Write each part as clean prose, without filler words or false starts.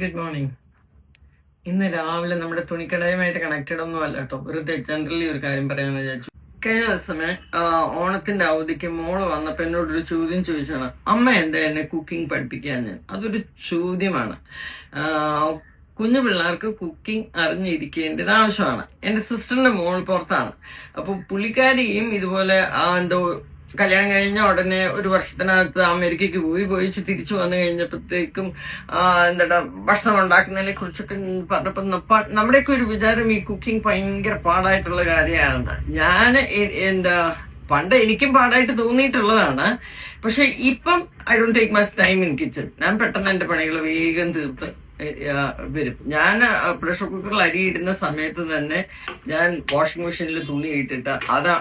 Good morning. ഇന്ന് രാവിലെ നമ്മുടെ തുണിക്കടയുമായിട്ട് കണക്റ്റഡ് ഒന്നും അല്ല കേട്ടോ, വെറുതെ ജനറലി ഒരു കാര്യം പറയാമെന്ന് വിചാരിച്ചു. കഴിഞ്ഞ ദിവസമേ ഓണത്തിന്റെ അവധിക്ക് മോള് വന്നപ്പോ എന്നോടൊരു ചോദ്യം ചോദിച്ചാണ്, അമ്മ എന്താ എന്നെ കുക്കിംഗ് പഠിപ്പിക്കാൻ? അതൊരു ചോദ്യമാണ്. കുഞ്ഞു പിള്ളേർക്ക് കുക്കിംഗ് അറിഞ്ഞിരിക്കേണ്ടത് ആവശ്യമാണ്. എന്റെ സിസ്റ്ററിന്റെ മോൾ പുറത്താണ്. അപ്പൊ പുള്ളിക്കാരിയും ഇതുപോലെ എന്തോ കല്യാണം കഴിഞ്ഞ ഉടനെ ഒരു വർഷത്തിനകത്ത് അമേരിക്കയ്ക്ക് പോയി തിരിച്ചു വന്നു കഴിഞ്ഞപ്പോഴത്തേക്കും ഭക്ഷണം ഉണ്ടാക്കുന്നതിനെ കുറിച്ചൊക്കെ പറഞ്ഞപ്പോ നമ്മുടെയൊക്കെ ഒരു വിചാരം ഈ കുക്കിംഗ് ഭയങ്കര പാടായിട്ടുള്ള കാര്യമാണ്. പണ്ട് എനിക്കും പാടായിട്ട് തോന്നിയിട്ടുള്ളതാണ്. പക്ഷെ ഇപ്പം I don't take much time in kitchen. ഞാൻ പെട്ടെന്ന് എന്റെ പണികൾ വേഗം തീർത്ത് വരും. ഞാൻ പ്രഷർ കുക്കറിൽ അരി ഇടുന്ന സമയത്ത് തന്നെ ഞാൻ വാഷിംഗ് മെഷീനിൽ തുണി ഇട്ടിട്ട് അതാ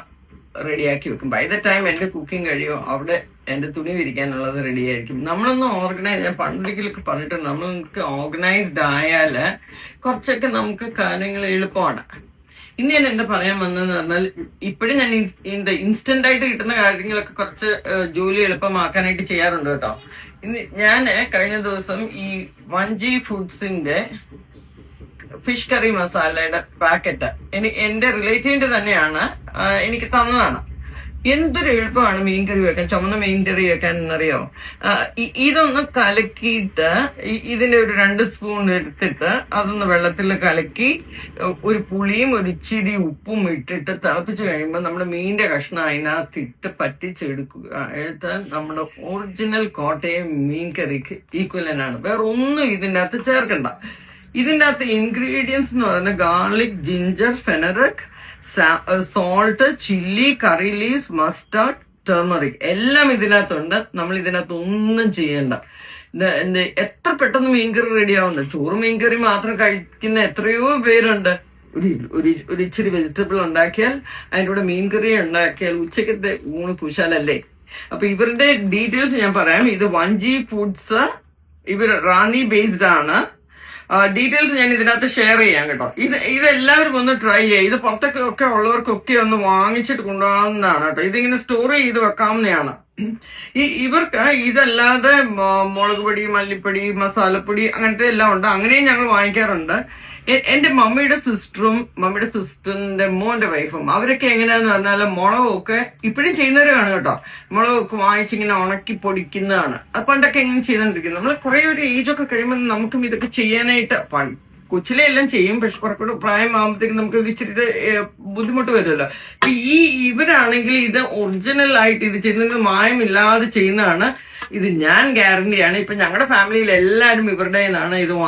റെഡിയാക്കി വെക്കും. ബൈ ദ ടൈം എന്റെ കുക്കിംഗ് കഴിയോ അവിടെ എന്റെ തുണി വിരിക്കാനുള്ളത് റെഡി ആയിരിക്കും. നമ്മളൊന്ന് ഓർഗനൈസ്, ഞാൻ പണ്ടൊരിക്കലൊക്കെ പറഞ്ഞിട്ടുണ്ട്, നമ്മൾക്ക് ഓർഗനൈസ്ഡ് ആയാല് കുറച്ചൊക്കെ നമുക്ക് കാര്യങ്ങൾ എളുപ്പമാണ്. ഇന്ന് ഞാൻ എന്താ പറയാൻ വന്നതെന്ന് പറഞ്ഞാൽ, ഇപ്പോഴും ഞാൻ ഇൻസ്റ്റന്റ് ആയിട്ട് കിട്ടുന്ന കാര്യങ്ങളൊക്കെ കുറച്ച് ജോലി എളുപ്പമാക്കാനായിട്ട് ചെയ്യാറുണ്ട് കേട്ടോ. ഇന്ന് ഞാൻ കഴിഞ്ഞ ദിവസം ഈ 1G ഫുഡ്സിന്റെ ഫിഷ് കറി മസാലയുടെ പാക്കറ്റ് എന്റെ റിലേറ്റീവിന്റെ തന്നെയാണ് എനിക്ക് തന്നതാണ്. എന്തൊരു എളുപ്പമാണ് മീൻകറി വെക്കാൻ, ചുമന്ന മീൻകറി വെക്കാൻ എന്നറിയോ? ഇതൊന്ന് കലക്കിയിട്ട് ഇതിന്റെ ഒരു 2 സ്പൂൺ എടുത്തിട്ട് അതൊന്ന് വെള്ളത്തിൽ കലക്കി ഒരു പുളിയും ഒരു ഇച്ചിരി ഉപ്പും ഇട്ടിട്ട് തിളപ്പിച്ച് കഴിയുമ്പോൾ നമ്മുടെ മീനിന്റെ കഷ്ണം അതിനകത്തിട്ട് പറ്റിച്ചെടുക്കുക. എടുത്താൽ നമ്മുടെ ഒറിജിനൽ കോട്ടയം മീൻകറിക്ക് ഈക്വലനാണ്. വേറെ ഒന്നും ഇതിന്റെ അകത്ത് ചേർക്കണ്ട. ഇതിന്റെ അകത്ത് ഇൻഗ്രീഡിയൻസ് എന്ന് പറയുന്നത് garlic, ginger, fenugreek, salt, chilli, curry leaves, mustard, turmeric എല്ലാം ഇതിനകത്തുണ്ട്. നമ്മൾ ഇതിനകത്ത് ഒന്നും ചെയ്യണ്ട. എത്ര പെട്ടെന്ന് മീൻകറി റെഡി ആവുന്നുണ്ട്. ചോറ് മീൻകറി മാത്രം കഴിക്കുന്ന എത്രയോ പേരുണ്ട്. ഒരു ഇച്ചിരി വെജിറ്റബിൾ ഉണ്ടാക്കിയാൽ അതിൻ്റെ കൂടെ മീൻകറി ഉണ്ടാക്കിയാൽ ഉച്ചക്കത്തെ ഊണ് കുശാലല്ലേ. അപ്പൊ ഇവരുടെ ഡീറ്റെയിൽസ് ഞാൻ പറയാം. ഇത് 1G ഫുഡ്സ്, ഇവർ റാന്നി ബേസ്ഡ് ആണ്. ഡീറ്റെയിൽസ് ഞാൻ ഇതിനകത്ത് ഷെയർ ചെയ്യാം കേട്ടോ. ഇതെല്ലാവരും ഒന്ന് ട്രൈ ചെയ്യുക. ഇത് പുറത്തൊക്കെ ഒക്കെ ഉള്ളവർക്കൊക്കെ ഒന്ന് വാങ്ങിച്ചിട്ട് കൊണ്ടുപോകാവുന്നതാണ് കേട്ടോ. ഇതിങ്ങനെ സ്റ്റോർ ചെയ്ത് വെക്കാവുന്നതാണ്. ഇവർക്ക് ഇതല്ലാതെ മുളക് പൊടി, മല്ലിപ്പൊടി, മസാലപ്പൊടി അങ്ങനത്തെ എല്ലാം ഉണ്ട്. അങ്ങനെയും ഞങ്ങൾ വാങ്ങിക്കാറുണ്ട്. എന്റെ മമ്മിയുടെ സിസ്റ്ററിന്റെ മോന്റെ വൈഫും അവരൊക്കെ എങ്ങനെയാന്ന് പറഞ്ഞാൽ മുളകൊക്കെ ഇപ്പോഴും ചെയ്യുന്നവരാണ് കേട്ടോ. മുളകൊക്കെ വാങ്ങിച്ചിങ്ങനെ ഉണക്കി പൊടിക്കുന്നതാണ്. അത് പണ്ടൊക്കെ എങ്ങനെ ചെയ്തോണ്ടിരിക്കുന്നത്. നമ്മൾ കുറെ ഒരു ഏജ് ഒക്കെ കഴിയുമ്പോൾ നമുക്കും ഇതൊക്കെ ചെയ്യാനായിട്ട് കൊച്ചിലെ എല്ലാം ചെയ്യും. പക്ഷെ കുറച്ചുകൂടെ പ്രായമാകുമ്പോഴത്തേക്കും നമുക്ക് ഇച്ചിരി ബുദ്ധിമുട്ട് വരുമല്ലോ. ഇവരാണെങ്കിൽ ഇത് ഒറിജിനൽ ആയിട്ട് ഇത് ചെയ്യുന്നത് മായമില്ലാതെ ചെയ്യുന്നതാണ്. ഇത് ഞാൻ ഗ്യാരണ്ടിയാണ്. ഇപ്പൊ ഞങ്ങളുടെ ഫാമിലിയിൽ എല്ലാവരും ഇവരുടെ നിന്നാണ് ഇത്